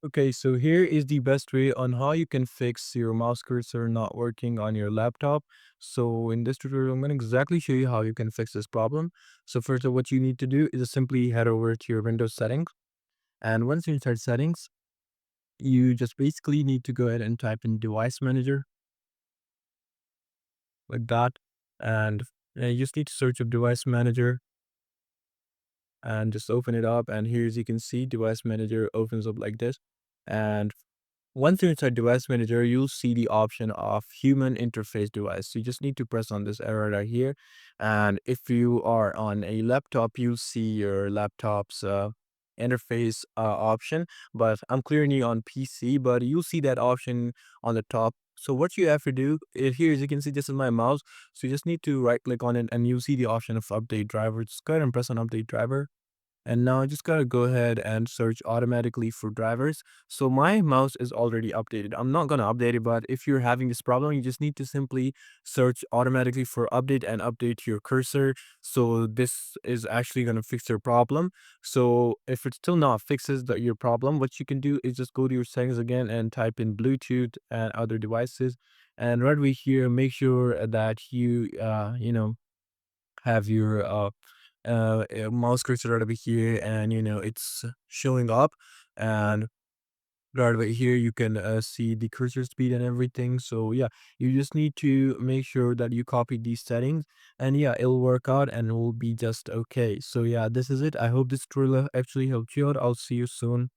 Okay, so here is the best way on how you can fix your mouse cursor not working on your laptop. So in this tutorial, I'm going to exactly show you how you can fix this problem. So first of all, what you need to do is simply head over to your Windows settings. And once you're inside settings, you just basically need to go ahead and type in device manager like that. And you just need to search up device manager and just open it up. And here, as you can see, device manager opens up like this. And once you're inside Device Manager, you'll see the option of Human Interface Device. So you just need to press on this arrow right here. And if you are on a laptop, you'll see your laptop's interface option. But I'm clearly on PC, but you'll see that option on the top. So what you have to do here, as you can see, this is my mouse. So you just need to right click on it and you'll see the option of Update Driver. Just go ahead and press on Update Driver. And now I just gotta go ahead and search automatically for drivers. So my mouse is already updated. I'm not gonna update it, but if you're having this problem, you just need to simply search automatically for update and update your cursor. So this is actually gonna fix your problem. So if it still not fixes your problem, what you can do is just go to your settings again and type in Bluetooth and other devices. And right away here, make sure that you have your mouse cursor right over here and it's showing up, and right over here you can see the cursor speed and everything. So yeah, you just need to make sure that you copy these settings, and yeah, it'll work out and it will be just okay. So yeah, this is it. I hope this tutorial actually helped you out. I'll see you soon.